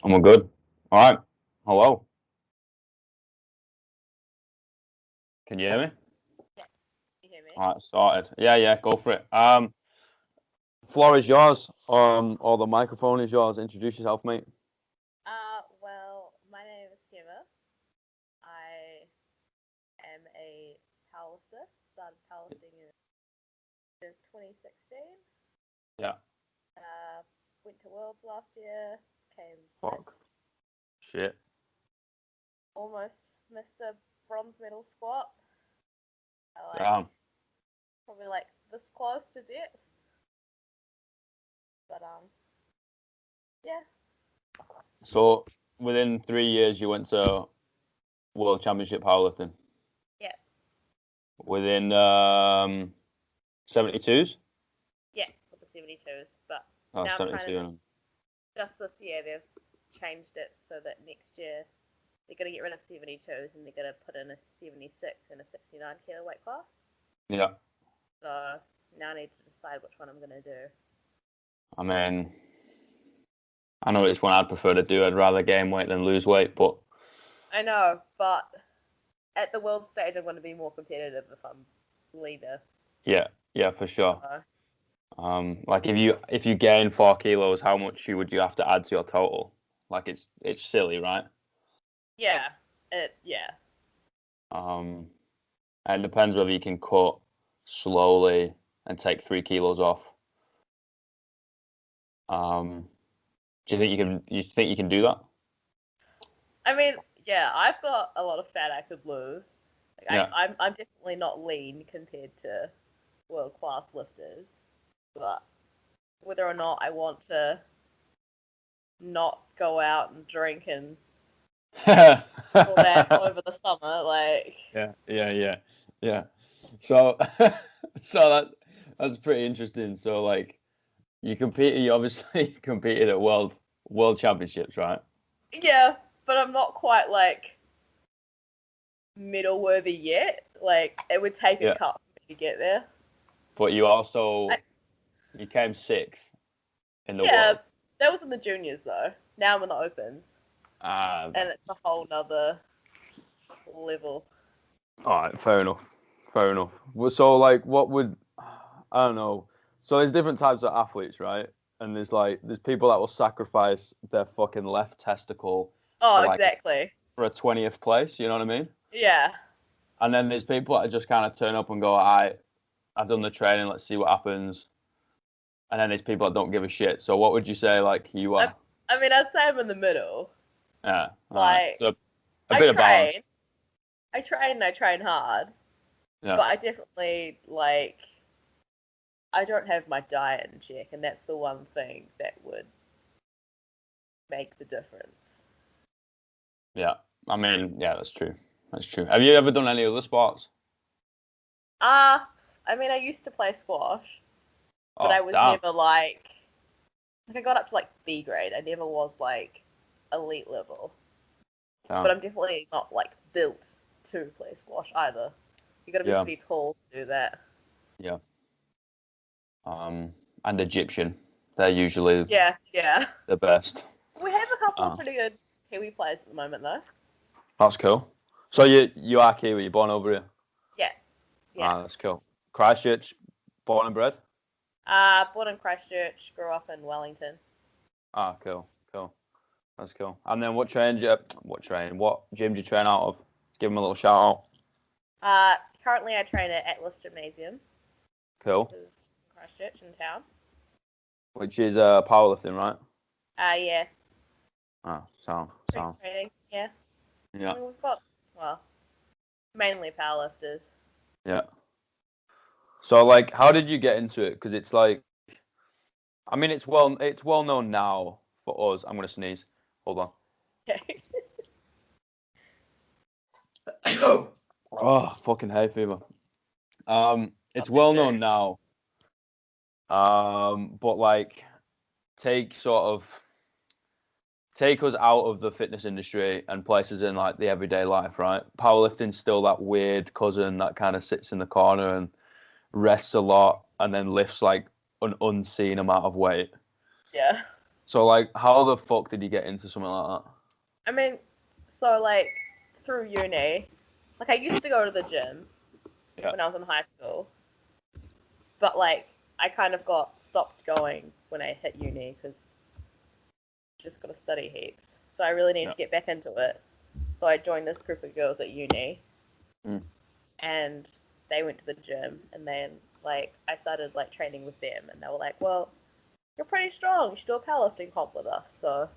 I'm all good. All right. Hello. Can you hear me? Yeah, can you hear me? All right. Started. Yeah. Go for it. Floor is yours. Or the microphone is yours. Introduce yourself, mate. My name is Hema. I am a powerlifter. Started powerlifting in 2016. Yeah. Uh, Went to Worlds last year. Came Fuck. sixth. Shit. Almost missed a bronze medal squat. Damn. Probably like this close to depth. But yeah, So within 3 years, you went to World Championship powerlifting. yeah, Within 72s. yeah, with the 72s. But Oh, now I'm trying to 72. just this year they've changed it so that next year they're going to get rid of 72s and they're going to put in a 76 and a 69 kilo weight class. Yeah. So now I need to decide which one I'm going to do. I mean, I know it's one I'd prefer to do. I'd rather gain weight than lose weight, but I know, but at the world stage, I'm going to be more competitive if I'm leader. yeah, for sure. So, Like if you gain 4 kilos, how much would you have to add to your total? Like it's silly, right? yeah, yeah. Um, and it depends whether you can cut slowly and take 3 kilos off. Um, do you think you can? You think you can do that? I mean, yeah, I've got a lot of fat I could lose. Like Yeah, I'm definitely not lean compared to world class lifters, but whether or not I want to not go out and drink and yeah, all that over the summer, like yeah. So, so that's pretty interesting. So, like, you obviously competed at world championships, right? yeah, but I'm not quite like medal worthy yet. Like it would take a Yeah, cut for me to get there. but I, you came sixth in the yeah, world. that was in the juniors though. Now I'm in the opens, Ah, and it's a whole nother level. all right, fair enough. Fair enough. Well, so, like, what would I don't know. So there's different types of athletes, right? And there's people that will sacrifice their fucking left testicle Oh, for like exactly. for a 20th place. You know what I mean? Yeah. And then there's people that just kind of turn up and go, I've done the training. Let's see what happens. And then there's people that don't give a shit. So what would you say, like, you I, are? I mean, I'd say I'm in the middle. Yeah. All right. Like So a I bit of balance. train, I train hard, Yeah. but I definitely like I don't have my diet in check, and that's the one thing that would make the difference. Yeah. I mean, yeah, that's true. That's true. Have you ever done any other sports? I mean, I used to play squash, but I Oh, was damn. never like I got up to like B grade. I never was like elite level, but Damn. I'm definitely not like built to play squash either. You got to be Yeah. pretty tall to do that. Yeah. And Egyptian. They're usually Yeah, yeah. the best. We have a couple of Uh, pretty good Kiwi players at the moment, though. that's cool. So you are Kiwi, you're born over here. Yeah, yeah. Ah, that's cool. Christchurch, born and bred. Born in Christchurch, grew up in Wellington. Ah, cool. That's cool. And then what gym do you train out of? Give them a little shout out. Currently I train at Atlas Gymnasium, Cool. which is Christchurch in town. Which is powerlifting, right? Yeah, Ah, sound, strength sound. training. Yeah. I Yeah, mean, we've got mainly powerlifters. yeah. So like, how did you get into it? Because it's like, I mean, it's well known now for us. I'm gonna sneeze. Hold on. Okay. Oh, fucking hay fever. Oh, It's me well too. known now. But like, take sort of take us out of the fitness industry and places in like the everyday life, right? Powerlifting's still that weird cousin that kind of sits in the corner and rests a lot and then lifts like an unseen amount of weight. Yeah. So like, how the fuck did you get into something like that? I mean, so like through uni, like I used to go to the gym Yeah. when I was in high school, but like I kind of got stopped going when I hit uni because just got to study heaps. So I really needed Yeah. to get back into it. So I joined this group of girls at uni, Mm. and they went to the gym, and then like I started like training with them, and they were like, "Well, you're pretty strong. You should do a powerlifting comp with us." So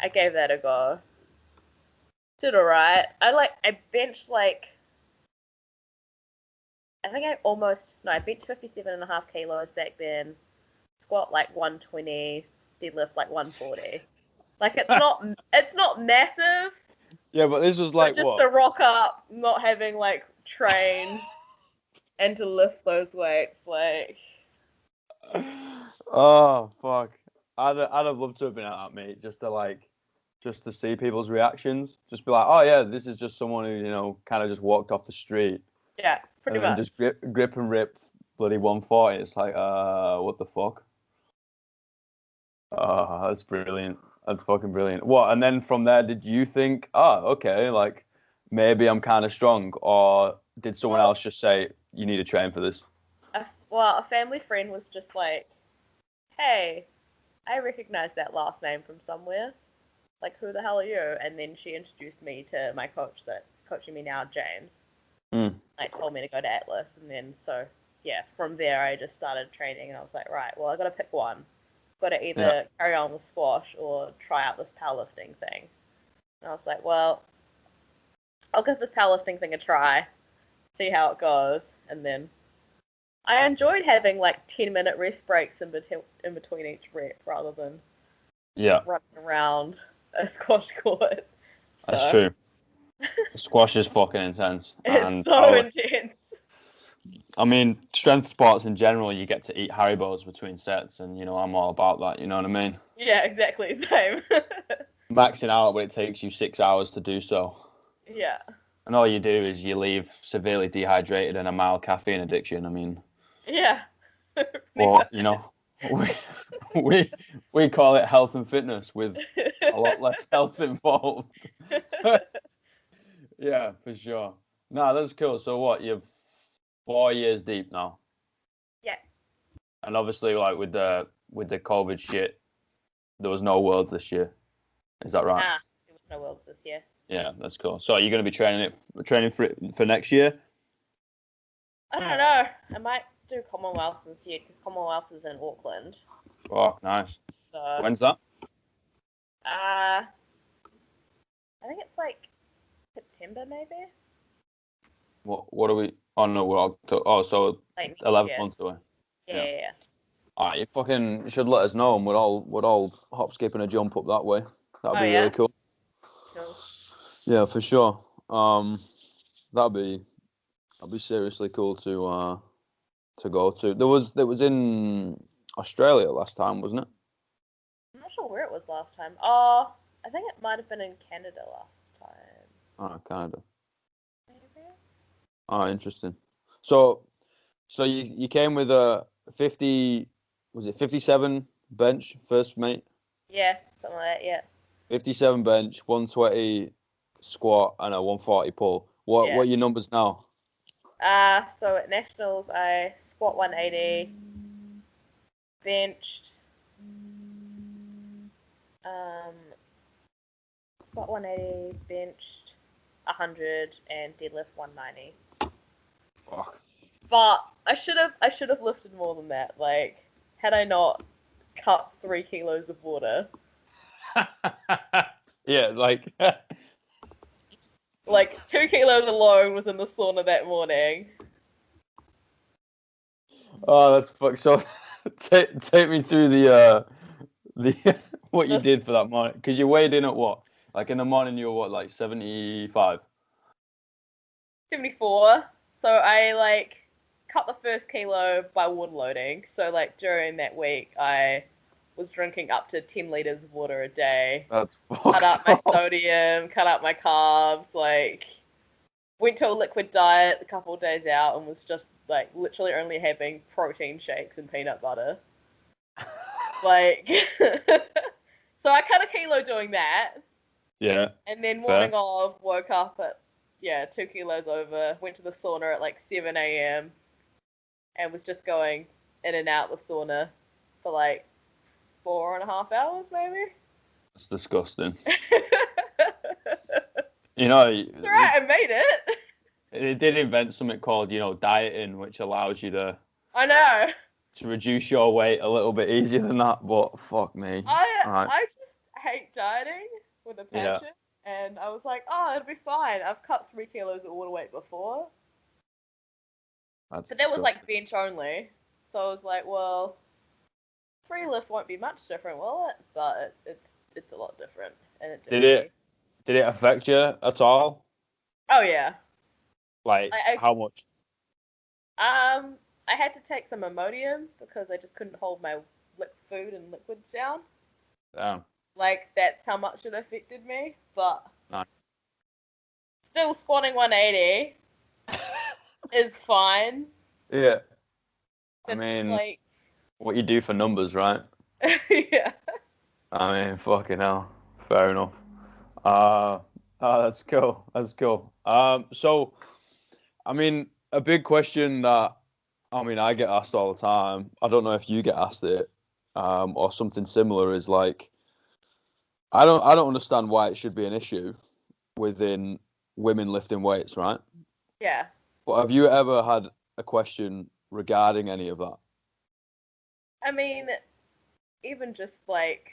I gave that a go. Did alright. I benched like I think I benched 57.5 kilos back then. Squat like 120, deadlift like 140. Like it's not massive, Yeah, but this was but like just what? to rock up, not having like trained and to lift those weights, like Oh fuck! I'd have loved to have been at that, mate, just to see people's reactions. Just be like, oh yeah, this is just someone who kind of just walked off the street yeah, pretty and then much. just grip and ripped bloody 140. It's like, what the fuck? Oh, that's brilliant. That's fucking brilliant. What? And then from there, did you think, oh, okay, like maybe I'm kind of strong, or did someone Well, else just say you need to train for this? a family friend was just like, "Hey, I recognize that last name from somewhere. Like, who the hell are you?" And then she introduced me to my coach that's coaching me now, James. Mm. Like, told me to go to Atlas, and then so yeah, from there I just started training, and I was like, right, well I got to pick one. Got to Yeah. either carry on with squash or try out this powerlifting thing. And I was like, well, I'll give this powerlifting thing a try, see how it goes, and then I enjoyed having like 10-minute rest breaks in between each rep rather than Yeah, running around a squash court. that's So true. Squash is fucking intense, it's and so intense. I mean, strength sports in general, you get to eat Haribos between sets, and I'm all about that. You know what I mean? Yeah, exactly, same. Maxing out, but it takes you 6 hours to do so, Yeah, and all you do is you leave severely dehydrated and a mild caffeine addiction. I mean, yeah. Pretty but much. we we we call it health and fitness with a lot less health involved. Yeah, for sure. No, that's cool. So what? You're 4 years deep now, Yeah. and obviously, like with the COVID shit, there was no worlds this year. Is that right? Nah, there was no worlds this year. Yeah, that's cool. So are you going to be training for next year? I don't know. I might do Commonwealth this year because Commonwealth is in Auckland. Oh, nice. So, When's that? I think it's like September maybe. What are we? Oh no, we're oh, so Like next 11 year. months away. Yeah, Yeah. yeah, yeah. Ah, you fucking should let us know, and we'll all hop, skip, and a jump up that way. That'd Oh be really yeah. cool. Cool. Yeah, for sure. That'd be seriously cool to go to. There was in Australia last time, wasn't it? I'm not sure where it was last time. Oh, I think it might have been in Canada last time. Oh, Canada. Maybe. Oh, interesting. So you came with a 50, was it 57 bench first, mate? Yeah, something like that. Yeah. 57 bench, 120 squat, and a 140 pull. What Yeah. are your numbers now? So at nationals, I squat 180, benched, um, squat 180, benched 100, and deadlift 190. Fuck. But I should have lifted more than that. Like, had I not cut 3 kilos of water, Yeah, like like 2 kilos alone was in the sauna that morning. oh, that's fuck. So take me through the what you This did for that morning, because you weighed in at what? Like in the morning, you were what, like 75? 74. So I like cut the first kilo by water loading. So like during that week, I was drinking up to 10 liters of water a day. That's Cut fucked up my up. sodium, cut up my carbs. Like went to a liquid diet a couple of days out and was just like literally only having protein shakes and peanut butter. Like, so I cut a kilo doing that, Yeah. and then Fair. morning of, woke up at 2 kilos over, went to the sauna at like 7 a.m. and was just going in and out the sauna for like 4.5 hours, maybe. That's disgusting. It's You know, alright, I made it. they did invent something called, dieting, which allows you I know. to reduce your weight a little bit easier than that. But fuck me. I All right. I just hate dieting with a Yeah. passion, and I was like, oh, it'll be fine. I've cut 3 kilos of water weight before, That's but that was disgusting. like bench only. So I was like, well, free lift won't be much different, will it? But it's a lot different, and it Did definitely. did it affect you at all? Oh yeah. Like I how much? I had to take some Imodium because I just couldn't hold my food and liquids down. Damn. Like that's how much it affected me. But Nice. still squatting 180 is fine. Yeah. I It's mean, like what you do for numbers, right? yeah. I mean, fucking hell. Fair enough. Uh, that's cool. That's cool. So, I mean, a big question that I get asked all the time. I don't know if you get asked it, or something similar. Is like, I don't understand why it should be an issue within women lifting weights, right? Yeah. But have you ever had a question regarding any of that? I mean, even just like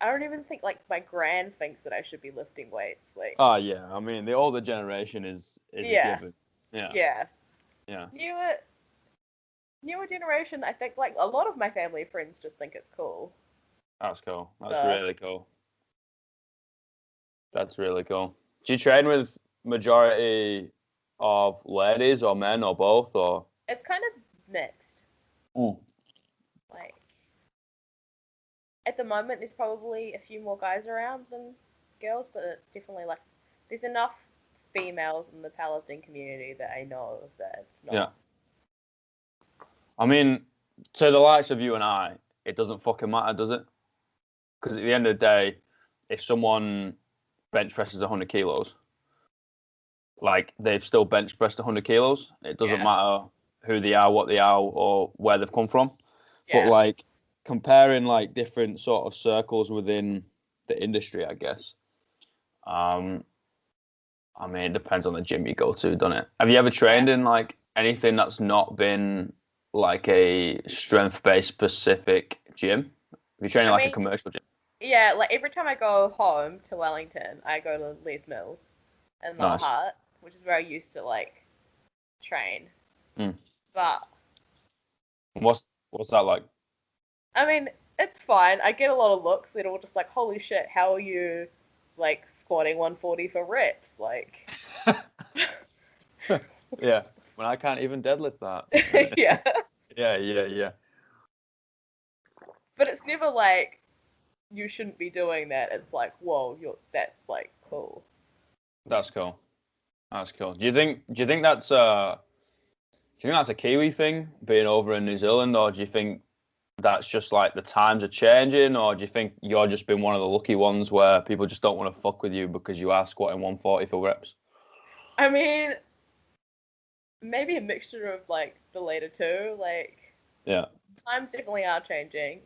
I don't even think like my gran thinks that I should be lifting weights. Like Ah, yeah. I mean, the older generation is a yeah, given. Yeah, yeah. yeah. Newer generation, I think like a lot of my family friends just think it's cool. That's cool. That's So really cool. That's really cool. Do you train with majority of ladies or men or both or? it's kind of mixed. Mm. Like at the moment, there's probably a few more guys around than girls, but it's definitely like there's enough females in the powerlifting community that I know that it's Yeah. not. I mean, to the likes of you and I, it doesn't fucking matter, does it? Because at the end of the day, if someone bench presses 100 kilos, like they've still bench pressed 100 kilos. It doesn't Yeah, matter who they are, what they are, or where they've come from. But yeah. like comparing like different sort of circles within the industry, I guess. Um, I mean, it depends on the gym you go to, doesn't it? Have you ever Yeah. trained in like anything that's not been like a strength-based specific gym? Have you trained in I like a mean, commercial gym? yeah, like every time I go home to Wellington, I go to Lee's Mills in Lower Nice. Hutt, which is where I used to like train. Mm. But What's that like? I mean, it's fine. I get a lot of looks that are just like, "Holy shit, how are you like squatting 140 for reps?" Like, Yeah, when I can't even deadlift that. yeah. Yeah, yeah, yeah. But it's never like you shouldn't be doing that. It's like, whoa, that's like cool. That's cool. That's cool. Do you think that's a Kiwi thing, being over in New Zealand, or do you think that's just like the times are changing, or do you think you're just been one of the lucky ones where people just don't want to fuck with you because you are squatting 140 for reps? I mean, maybe a mixture of like the later two. Like Yeah, times definitely are changing,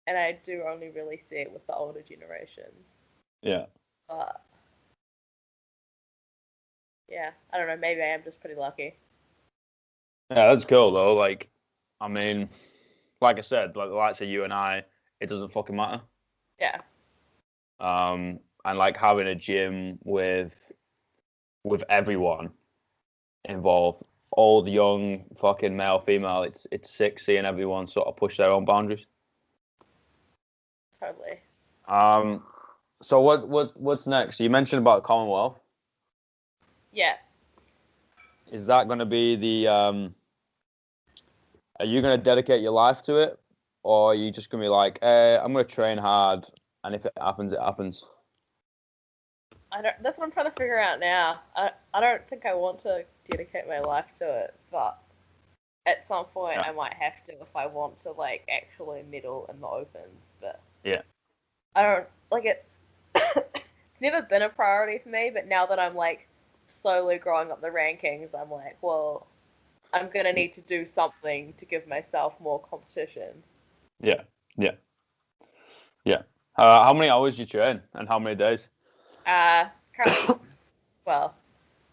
and I do only really see it with the older generations. yeah, But yeah, I don't know. Maybe I am just pretty lucky. yeah. That's cool though. Like, I mean, like I said, like the likes of you and I, it doesn't fucking matter. Yeah. And like having a gym with everyone involved, old, young, fucking male, female. It's sick seeing everyone sort of push their own boundaries. Totally. Um, so what's next? You mentioned about Commonwealth. Yeah. Is that going to be the Are you going to dedicate your life to it, or are you just going to be like, I'm going to train hard, and if it happens, it happens? I don't. That's what I'm trying to figure out now. I don't think I want to dedicate my life to it, but at some point Yeah. I might have to if I want to like actually medal in the opens, but Yeah. I don't like it's. It's never been a priority for me, but now that I'm like slowly growing up the rankings, I'm like, well, I'm gonna need to do something to give myself more competition. Yeah. Yeah. Yeah. How many hours do you train and how many days? Currently, well,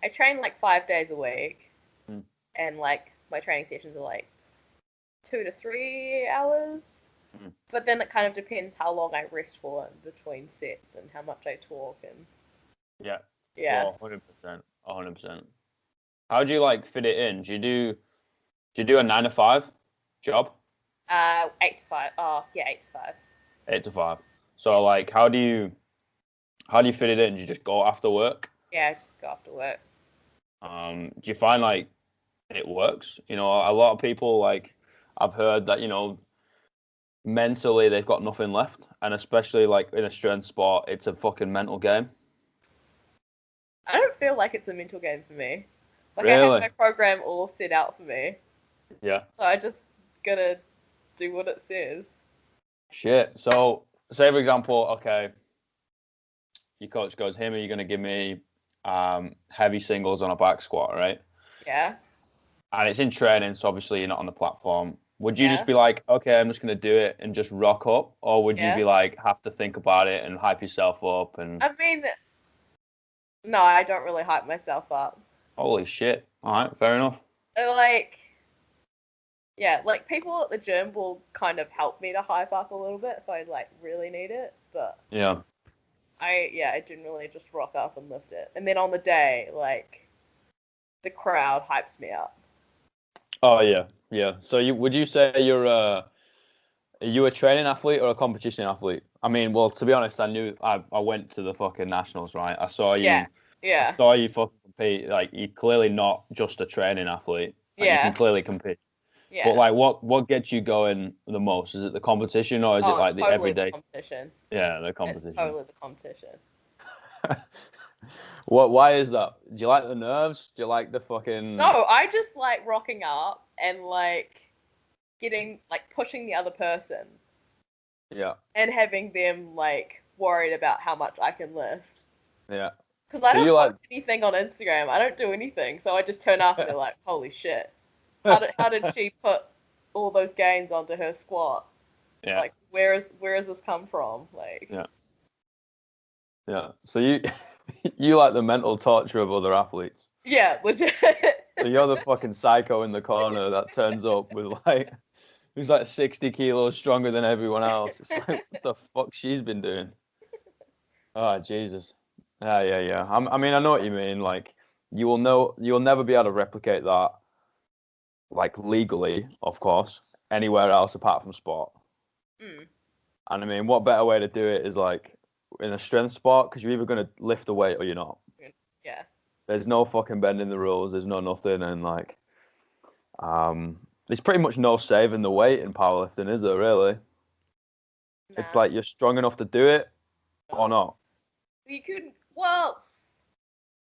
I train like 5 days a week, Mm. and like my training sessions are like 2 to 3 hours. Mm. But then it kind of depends how long I rest for in between sets and how much I talk and Yeah. yeah. Well, 100%. 100%. How do you like fit it in? Do you do a 9 to 5 job? 8 to 5. Oh yeah, 8 to 5. 8 to 5. Yeah. So like, how do you fit it in? Do you just go after work? Yeah, I just go after work. Do you find like it works? A lot of people like I've heard that mentally they've got nothing left, and especially like in a strength sport, it's a fucking mental game. I don't feel like it's a mental game for me. Like I have Really? my program all set out for me, Yeah. so I just gotta do what it says. Shit. So say for example, okay, your coach goes, "Hema, you're gonna give me heavy singles on a back squat, right?" Yeah, And it's in training, so obviously you're not on the platform. Would you just yeah, be like, okay, I'm just gonna do it and just rock up, or would you yeah. be like, have to think about it and hype yourself up and I mean, no, I don't really hype myself up. holy shit? All right, fair enough. Like, yeah, like people at the gym will kind of help me to hype up a little bit if I like really need it, but Yeah. I generally just rock up and lift it, and then on the day, like the crowd hypes me up. Oh yeah, yeah. So would you say are you a training athlete or a competition athlete? I mean, well, to be honest, I went to the fucking nationals, right? I saw Yeah, you I yeah, saw you fucking compete. Like you're clearly not just a training athlete. Like you can yeah, clearly compete. But yeah. like what gets you going the most? Is it the competition or is it Oh, it's like the totally the everyday? competition. Yeah, the It's competition. totally the competition. Why is that? Do you like the nerves? Do you like the fucking No, I just like rocking up and like getting like pushing the other person yeah, and having them like worried about how much I can lift. yeah. Because I So you don't like post anything on Instagram. I don't do anything. So I just turn up and they're like, holy shit. How did she put all those gains onto her squat? yeah, Like where has this come from? Like yeah, yeah. So you you like the mental torture of other athletes. yeah, legit. So you're the fucking psycho in the corner that turns up with like who's like 60 kilos stronger than everyone else. It's like what the fuck she's been doing. Oh Jesus. Yeah, yeah, yeah. I mean, I know what you mean. Like you'll never be able to replicate that like legally, of course, anywhere else apart from sport. Mm, And I mean, what better way to do it is like in a strength sport because you're either going to lift a weight or you're not. yeah. There's no fucking bending the rules. There's no nothing, and like there's pretty much no saving the weight in powerlifting, is there? Really? It's Nah. like you're strong enough to do it or not. You could well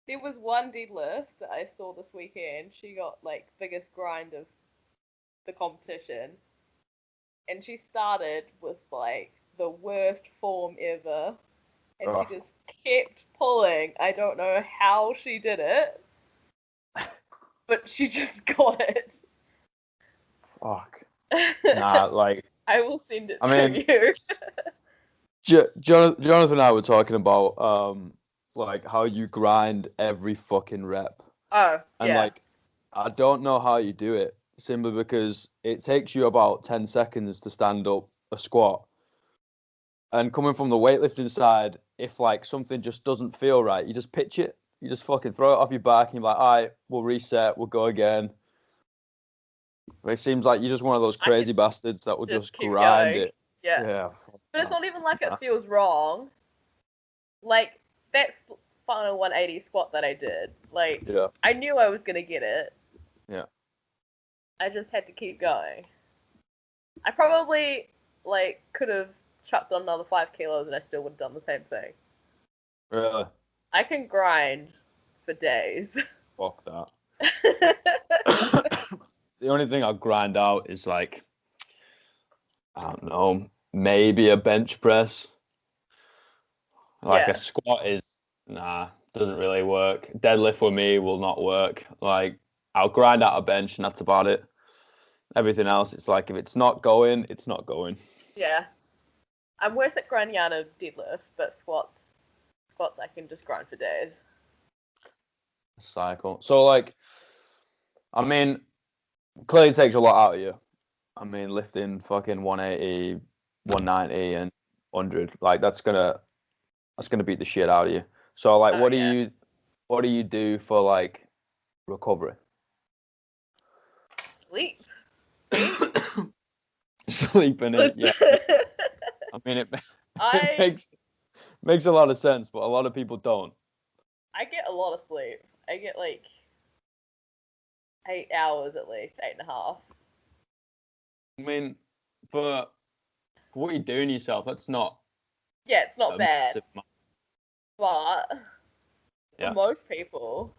there was one deadlift that I saw this weekend. She got like biggest grind of the competition, and she started with like the worst form ever, and she Oh, just kept pulling. I don't know how she did it, but she just got it. fuck. Nah, like I will send it I to mean, you. Jonathan and I were talking about like how you grind every fucking rep, Oh and yeah, like I don't know how you do it simply because it takes you about 10 seconds to stand up a squat. And coming from the weightlifting side, if like something just doesn't feel right, you just pitch it. You just fucking throw it off your back and you're like, all right, we'll reset, we'll go again. But it seems like you're just one of those I could crazy bastards that will just just keep grind going. it. Yeah, Yeah. but it's Fuck not even like it that. feels wrong. Like that final 180 squat that I did. Like Yeah. I knew I was gonna get it. Yeah. I just had to keep going. I probably like could have chucked on another 5 kilos and I still would have done the same thing. Really. I can grind for days. Fuck that. the only thing I'll grind out is like, I don't know, maybe a bench press. Like Yeah. a squat is doesn't really work. Deadlift for me will not work. Like I'll grind out a bench and that's about it. Everything else, it's like if it's not going, it's not going. Yeah. I'm worse at grinding out a deadlift, but squats I can just grind for days. Cycle. So like, I mean, clearly takes a lot out of you. I mean, lifting fucking 180, 190 and 100, like that's gonna beat the shit out of you. So like, Oh yeah. what do you do for like recovery? Sleep. Eat. Sleeping in, yeah. I mean, it it I makes a lot of sense, but a lot of people don't. I get a lot of sleep. I get like 8 hours at least, 8.5. I mean, for what you're doing yourself, that's not Yeah, it's not a bad, massive amount. but for Yeah. most people,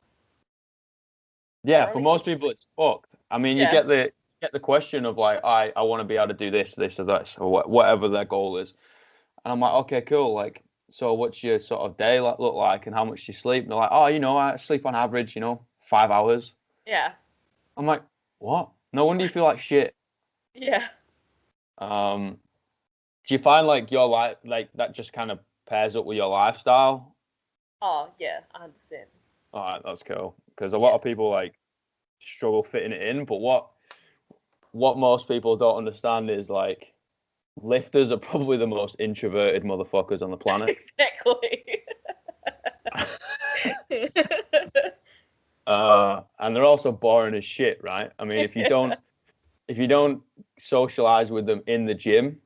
Yeah, they're for only most getting people, 6. it's fucked. I mean, you Yeah, get the question of like, I want to be able to do this, this, or this, or whatever their goal is, and I'm like, okay, cool. Like, so what's your sort of day look like, and how much do you sleep? And they're like, oh, I sleep on average, 5 hours. yeah, I'm like, what? No wonder you feel like shit. yeah. Um, do you find like your life like that just kind of pairs up with your lifestyle? Oh yeah, 100%. All right, that's cool. Because a lot Yeah, of people like struggle fitting it in, but what most people don't understand is like lifters are probably the most introverted motherfuckers on the planet. exactly. And they're also boring as shit, right? I mean, if you don't socialize with them in the gym,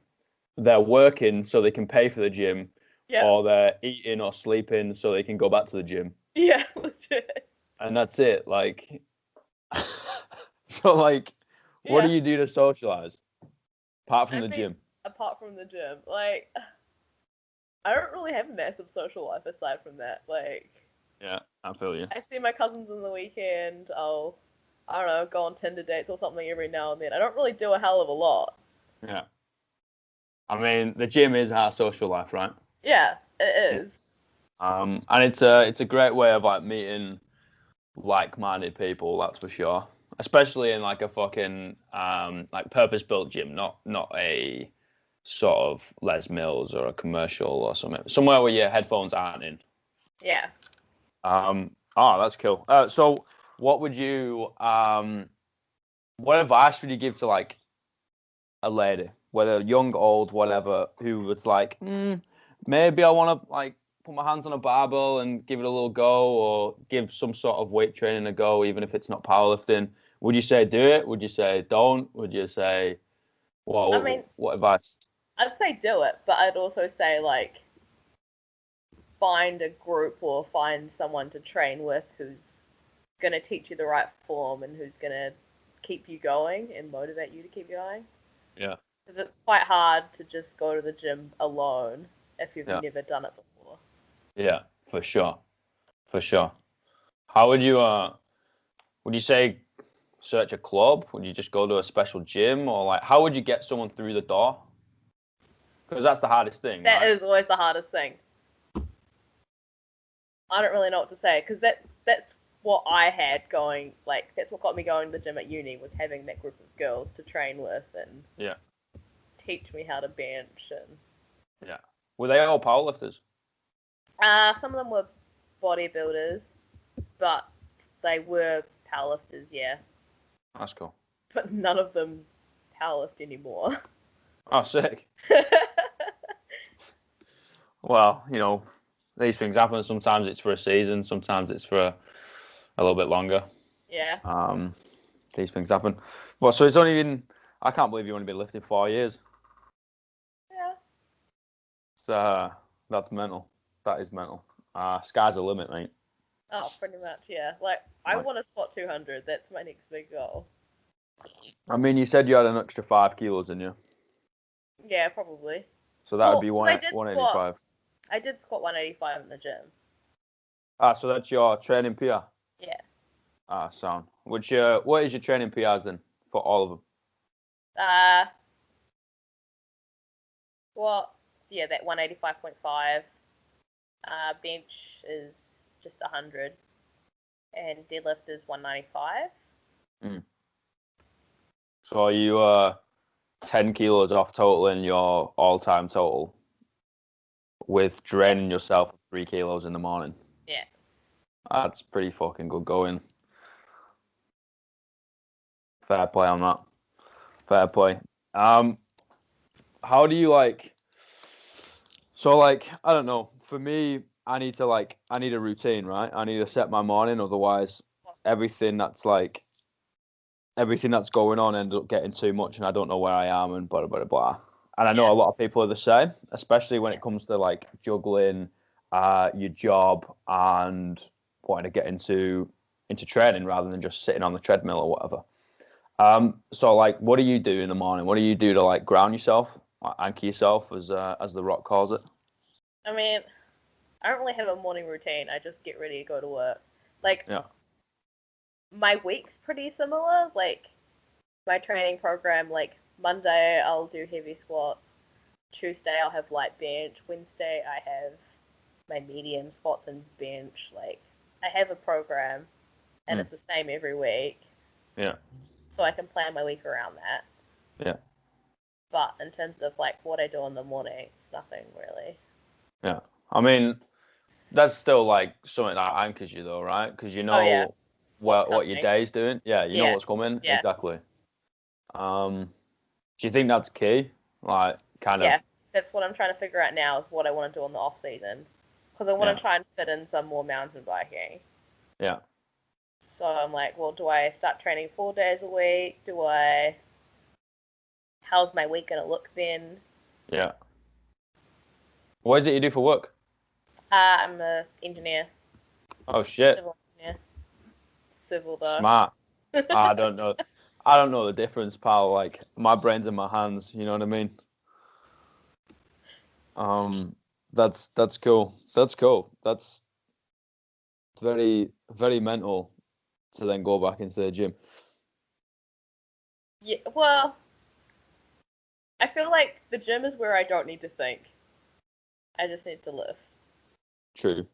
they're working so they can pay for the gym, Yeah, or they're eating or sleeping so they can go back to the gym, yeah, legit. and that's it. Like, so like, what do Yeah, you do to socialize apart from I the mean, gym? apart from the gym, like, I don't really have a massive social life aside from that. Like, Yeah, I feel you. I see my cousins on the weekend. I don't know, go on Tinder dates or something every now and then. I don't really do a hell of a lot. Yeah, I mean, the gym is our social life, right? Yeah, Yeah. it is. And it's a great way of like meeting like-minded people, that's for sure. Especially in like a fucking like purpose-built gym, not a sort of Les Mills or a commercial or something. Somewhere where your headphones aren't in. Yeah. That's cool. So what advice would you give to like a lady, whether young, old, whatever, who was like, maybe I want to like put my hands on a barbell and give it a little go, or give some sort of weight training a go, even if it's not powerlifting? Would you say do it? Would you say don't? Would you say I mean, what advice? I'd say do it, but I'd also say like find a group or find someone to train with who's gonna teach you the right form and who's gonna keep you going and motivate you to keep going. Yeah, Because it's quite hard to just go to the gym alone if you've yeah, never done it before. yeah, for sure, for sure. How would you say search a club? Would you just go to a special gym, or like how would you get someone through the door? Because that's the hardest thing, That right? is always the hardest thing. I don't really know what to say because that's what I had going. Like that's what got me going to the gym at uni was having that group of girls to train with and Yeah, teach me how to bench and yeah. Were they all powerlifters? some of them were bodybuilders, but they were powerlifters, yeah. That's cool. But none of them powerlift anymore. Oh, sick. Well, these things happen. Sometimes it's for a season, sometimes it's for a little bit longer. yeah. Um, these things happen. Well, so it's only been, I can't believe you only been lifting 4 years. Yeah. It's, that's mental. That is mental. Sky's the limit, mate. Oh, pretty much, yeah. Like, I Like, want to squat 200. That's my next big goal. I mean, you said you had an extra 5 kilos in you, Yeah, probably. so that would Well, be because 185. I did squat 185 in the gym. So that's your training PR. Yeah. Sound. What is your training PRs then? for all of them? Well, yeah, that 185.5. Bench is just 100, and deadlift is 195. So are you 10 kilos off total in your all-time total with draining yourself 3 kilos in the morning? Yeah. That's pretty fucking good going. Fair play on that. Fair play. How do you like? So like, I don't know. For me, I need a routine, right? I need to set my morning. Otherwise, everything that's going on ends up getting too much, and I don't know where I am, and blah blah blah. And I know a lot of people are the same, especially when it comes to like juggling your job and wanting to get into training rather than just sitting on the treadmill or whatever. So like, what do you do in the morning? What do you do to like ground yourself, anchor yourself, as The Rock calls it? I mean, I don't really have a morning routine. I just get ready to go to work. Like, Yeah. my week's pretty similar. Like, my training program, like, Monday I'll do heavy squats. Tuesday I'll have light bench. Wednesday I have my medium squats and bench. Like, I have a program, and it's the same every week. Yeah. So I can plan my week around that. Yeah. But in terms of like what I do in the morning, it's nothing really. Yeah. I mean, that's still like something that anchors you though, right? Because you know what your day's doing. Yeah, you know what's coming. Yeah. Exactly. Do you think that's key? Like, kind of. Yeah, that's what I'm trying to figure out now is what I want to do in the off season, because I want to try and fit in some more mountain biking. Yeah. So I'm like, well, do I start training 4 days a week? How's my week gonna look then? Yeah. What is it you do for work? I'm an engineer. Oh shit. Civil engineer. Civil though. Smart. I don't know. I don't know the difference, pal. Like, my brain's in my hands. You know what I mean? That's cool. That's cool. That's very, very mental to then go back into the gym. Yeah, well, I feel like the gym is where I don't need to think. I just need to lift. True.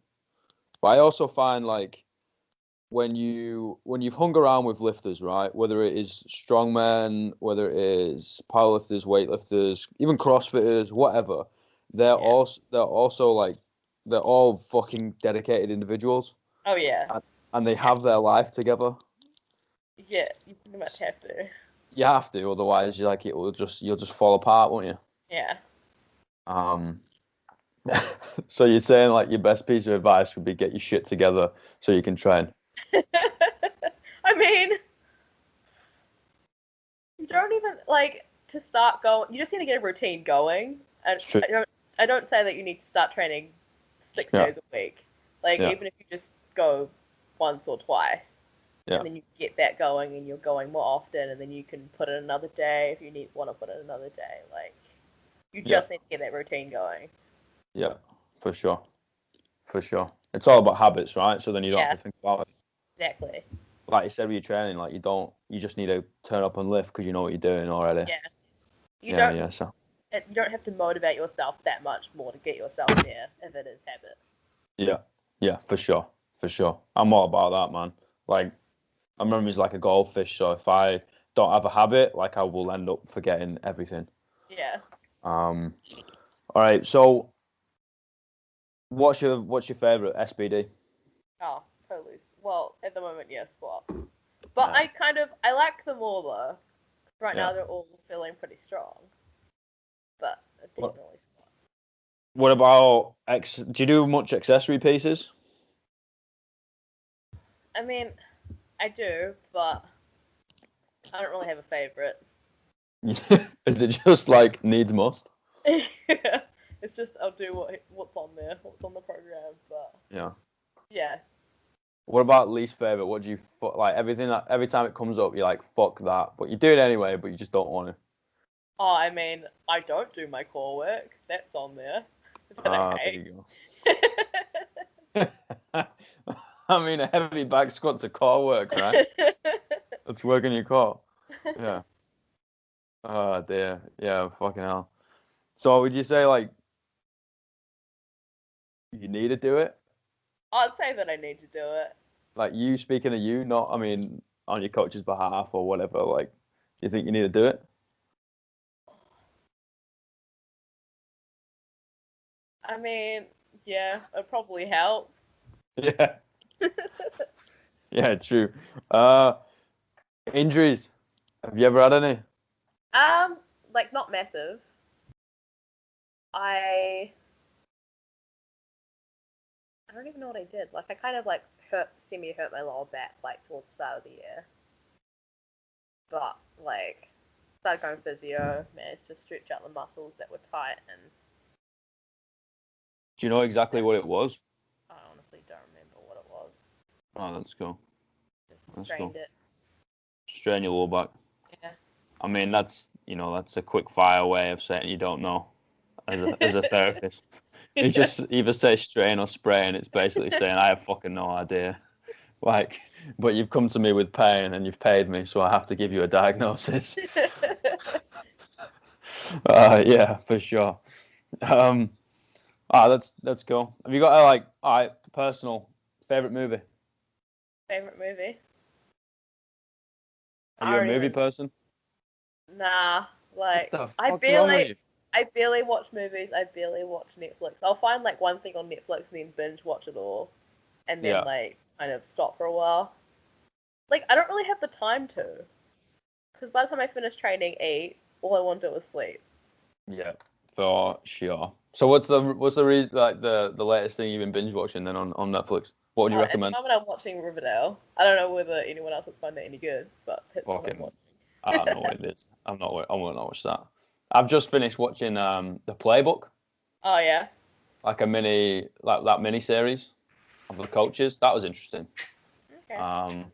But I also find like when you've hung around with lifters, right? Whether it is strongmen, whether it is powerlifters, weightlifters, even CrossFitters, whatever, they're also like they're all fucking dedicated individuals. Oh yeah. And they have their life together. Yeah, you pretty much have to. You have to, otherwise, you'll just fall apart, won't you? Yeah. Um. So you're saying like your best piece of advice would be get your shit together so you can train. I mean, you don't even like to start going. You just need to get a routine going. And True. I don't say that you need to start training 6 days a week. Like even if you just go once or twice, and then you get that going, and you're going more often, and then you can put in another day if you want to put in another day. Like you just need to get that routine going. Yeah, for sure. For sure. It's all about habits, right? So then you don't have to think about it. Exactly. Like you said with your training, like you just need to turn up and lift because you know what you're doing already. Yeah. You don't have to motivate yourself that much more to get yourself there if it is habit. Yeah, for sure. For sure. I'm all about that, man. Like, I remember it's like a goldfish, so if I don't have a habit, like I will end up forgetting everything. Yeah. All right, so what's your favorite SBD? Oh, totally. Well, at the moment, yes, squats. But I like them all though. Right now they're all feeling pretty strong. But definitely squats. What about do you do much accessory pieces? I mean, I do, but I don't really have a favorite. Is it just like needs must? It's just I'll do what's on there, what's on the program, but yeah. What about least favorite? What do you like? Every time it comes up, you're like, fuck that, but you do it anyway, but you just don't want to. Oh, I mean, I don't do my core work. That's on there. There you go. I mean, a heavy back squat's a core work, right? That's working your core. Yeah. Oh dear. Yeah. Fucking hell. So would you say like you need to do it? I'd say that I need to do it. Like you speaking of you, not I mean on your coach's behalf or whatever. Like, do you think you need to do it? I mean, yeah, it probably helps. Yeah. Yeah. True. Injuries. Have you ever had any? Like not massive. I I don't even know what I did. Like I kind of like hurt my lower back like towards the start of the year. But like started going physio, managed to stretch out the muscles that were tight, and Do you know exactly what it was? I honestly don't remember what it was. Oh, that's cool. Just That's strained cool. it. Strain your lower back. Yeah. I mean, that's a quick fire way of saying you don't know as a therapist. You Yeah. just either say strain or spray, and it's basically saying I have fucking no idea. Like, but you've come to me with pain and you've paid me, so I have to give you a diagnosis. Yeah, for sure. Um, that's cool. Have you got a personal favorite movie? Favorite movie? Are I you a don't movie even. person? Nah. What Like the fuck's wrong with you? I barely watch movies. I barely watch Netflix. I'll find like one thing on Netflix and then binge watch it all, and then Yeah, like kind of stop for a while. Like I don't really have the time to, because by the time I finish training, eat, all I want to do is sleep. yeah, for sure. So what's the reason like the latest thing you've been binge watching then on Netflix? What would you At the recommend? moment, I'm watching Riverdale. I don't know whether anyone else would find it any good, but that's what I'm Fucking, I don't know watching. what it is. I won't watch that. I've just finished watching the Playbook, Oh yeah. like a mini like that mini series of the coaches. That was interesting. Okay. Um,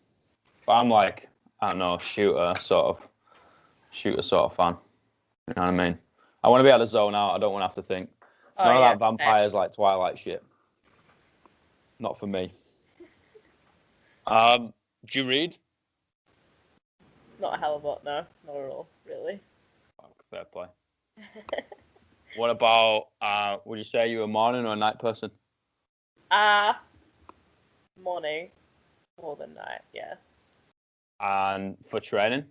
but I'm like I don't know shooter sort of fan. You know what I mean? I want to be able to zone out. I don't want to have to think. Oh None of yeah. that Same. vampires like Twilight shit. Not for me. Do you read? Not a hell of a lot. No, not at all. Really. Fuck, fair play. What about would you say you're a morning or a night person? Ah, morning more than night. Yeah. And for training?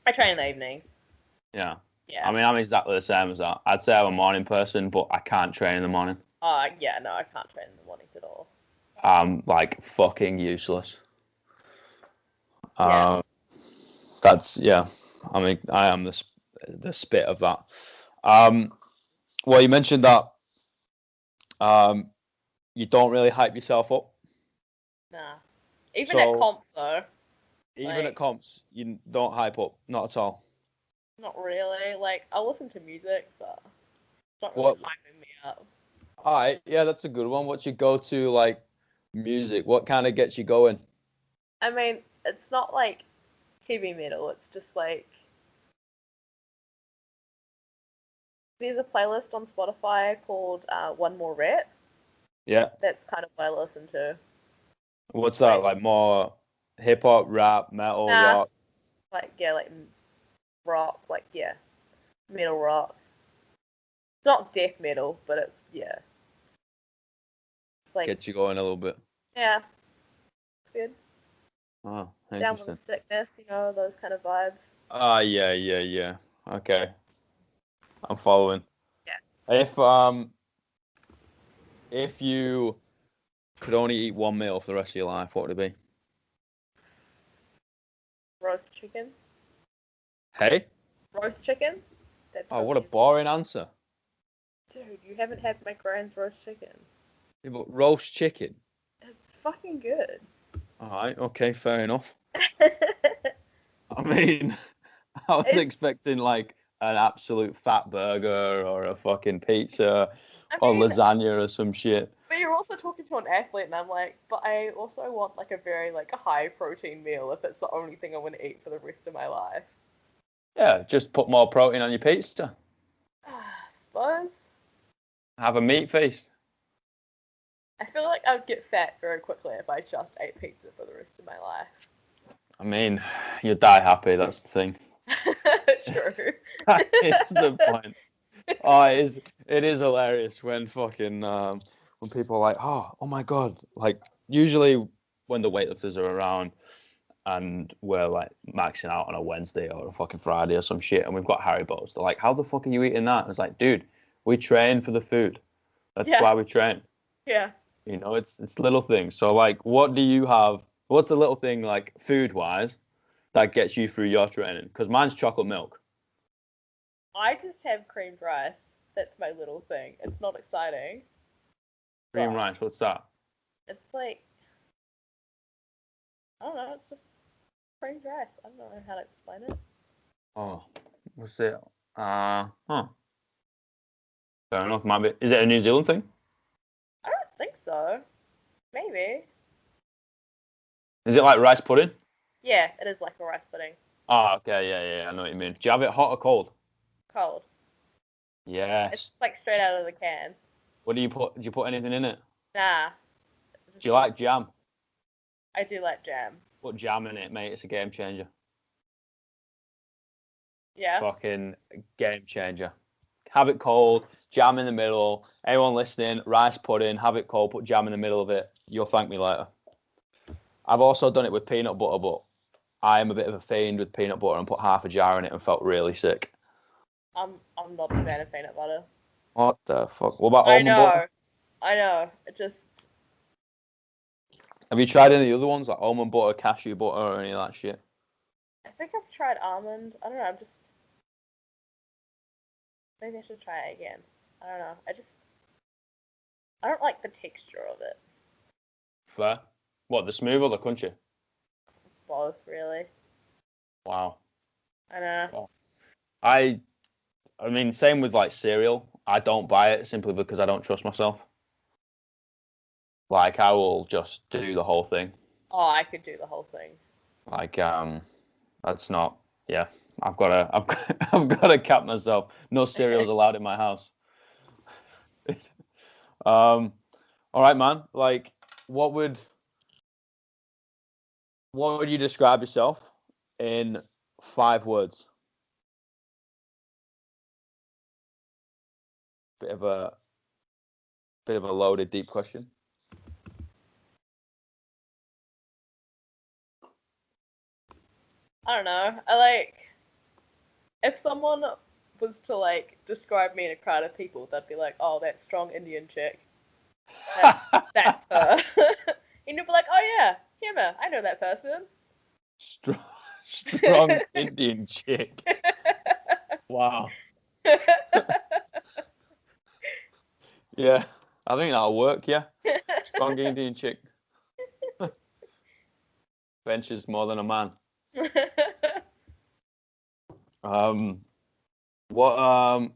I train in the evenings. Yeah. I Yeah. mean, I'm exactly the same as that. I'd say I'm a morning person, but I can't train in the morning. Yeah. No, I can't train in the mornings at all. I'm like fucking useless. Yeah. Um, that's yeah. I mean, I am the spit of that. Um, well, you mentioned that um, you don't really hype yourself up. Nah. Even at So comp though, even at like comps, you don't hype up, not at all. not really. Like I'll listen to music, but it's not really What? hyping me up. All right, yeah, that's a good one. What's your go-to like music? What kind of gets you going? I mean, it's not like heavy metal. It's just like there's a playlist on Spotify called One More Rep. Yeah. That's kind of what I listen to. What's that Like, like? More hip hop, rap, metal, nah, rock? like yeah, like rock, like yeah, metal rock. It's not death metal, but it's yeah, it's like Gets you going a little bit. yeah, it's good. Oh, Down with interesting. the sickness, those kind of vibes. Ah, yeah, yeah, yeah. Okay, I'm following. Yeah, If um if you could only eat one meal for the rest of your life, what would it be? roast chicken, Hey? roast chicken. That'd Oh, what probably a boring answer. dude. You haven't had my grand's roast chicken. Yeah, but roast chicken. It's fucking good. All right, okay, fair enough. I mean, I was It's, expecting like an absolute fat burger or a fucking pizza I or mean, lasagna or some shit. but you're also talking to an athlete, and I'm like, but I also want like a very like high protein meal if it's the only thing I want to eat for the rest of my life. Yeah, just put more protein on your pizza. Suppose. Have a meat feast. I feel like I would get fat very quickly if I just ate pizza for the rest of my life. I mean, you die happy. That's the thing. True. That is the point. Oh, it is hilarious when fucking when people are like, oh my god, like usually when the weightlifters are around and we're like maxing out on a Wednesday or a fucking Friday or some shit, and we've got Haribo's. They're like, how the fuck are you eating that? It's like, dude, we train for the food. That's Yeah. why we train. Yeah. You know, it's little things. So like, what do you have? What's the little thing like food wise that gets you through your training? Because mine's chocolate milk. I just have creamed rice. That's my little thing. It's not exciting, Cream but rice. What's that? it's like, I don't know, it's just creamed rice. I don't know how to explain it. Oh, what's it? Huh. Fair enough. Might be. Is it a New Zealand thing? I don't think so. Maybe. Is it like rice pudding? Yeah, it is like a rice pudding. Oh, okay. Yeah. I know what you mean. Do you have it hot or cold? Cold. It's Yes. just like straight out of the can. What do you put? Do you put anything in it? Nah. Do you like jam? I do like jam. Put jam in it, mate. It's a game changer. Yeah. Fucking game changer. Have it cold, jam in the middle. Anyone listening, rice pudding, have it cold, put jam in the middle of it. You'll thank me later. I've also done it with peanut butter, but I am a bit of a fiend with peanut butter and put half a jar in it and felt really sick. I'm not a fan of peanut butter. What the fuck? What about I almond butter? know. I know. It just Have you tried any of the other ones like almond butter, cashew butter, or any of that shit? I think I've tried almond. I don't know, I'm just maybe I should try it again. I don't know. I don't like the texture of it. Fair. What, the smooth or the crunchy? Both really. Wow. I know. Wow. I mean, same with like cereal. I don't buy it simply because I don't trust myself. Like I will just do the whole thing. Oh, I could do the whole thing. Like that's not. Yeah, I've got to cap myself. No cereals allowed in my house. All right, man. Like, what would what would you describe yourself in 5 words? Bit of a loaded, deep question. I don't know. I like if someone was to like describe me in a crowd of people, they'd be like, "Oh, that strong Indian chick. That's that's her." And you'd be like, "Oh yeah, Hema. I know that person." strong, strong Indian chick. Wow. Yeah, I think that'll work. Yeah, strong Indian chick. Benches more than a man. Um, what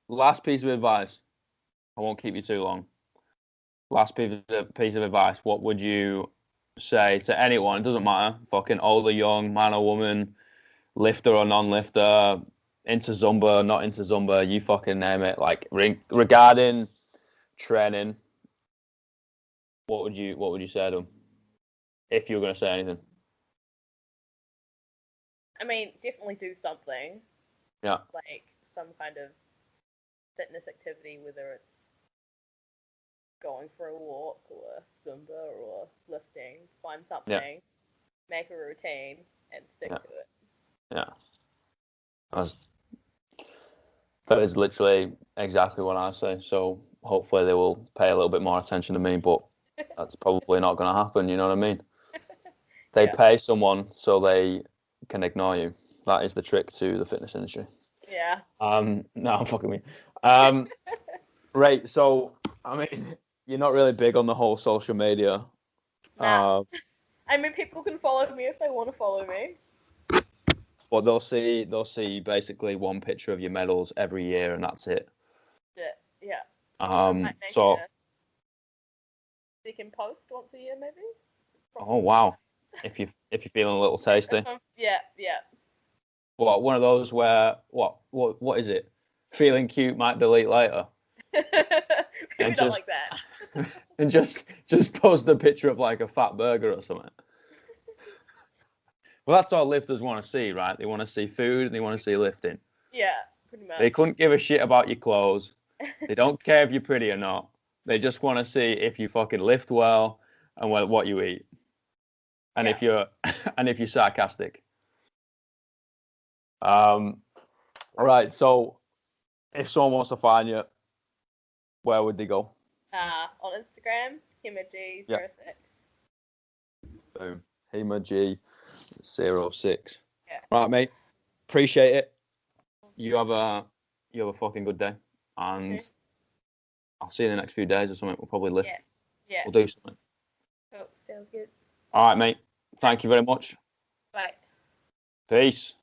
last piece of advice? I won't keep you too long. Last piece of advice. What would you say to anyone? It doesn't matter. Fucking old or young, man or woman, lifter or non-lifter, into Zumba, not into Zumba. You fucking name it. Like regarding training, what would you say to them if you were gonna say anything? I mean, definitely do something Yeah. like some kind of fitness activity, whether it's going for a walk or Zumba or lifting. Find Yeah. something, make a routine, and stick Yeah. to it. Yeah. That's, that is literally exactly what I say. So hopefully they will pay a little bit more attention to me, but that's probably not going to happen. You know what I mean? They Yeah. pay someone so they can ignore you. That is the trick to the fitness industry. Yeah. No, I'm fucking me. Right. So, I mean, you're not really big on the whole social media. Nah. Uh, I mean, people can follow me if they want to follow me. but they'll see basically one picture of your medals every year, and that's it. Yeah. I might make So, a second post once a year, maybe. oh Probably. wow, if you're feeling a little tasty. Yeah. Yeah. What, one of those where what is it? Feeling cute, might delete later, Maybe and not just like that. and just post a picture of like a fat burger or something. Well, that's all lifters want to see, right? They want to see food and they want to see lifting. Yeah, pretty much. They couldn't give a shit about your clothes. They don't care if you're pretty or not. They just want to see if you fucking lift well and what you eat. And if you're sarcastic. All right. So if someone wants to find you, where would they go? On Instagram, HemaG06. Yeah. Boom. Hema G06. Yeah. Right, mate. Appreciate it. You have a fucking good day. And I'll see you in the next few days or something. We'll probably lift. Yeah. We'll do something. Cool. Sounds good. All right, mate. Thank you very much. Bye. Peace.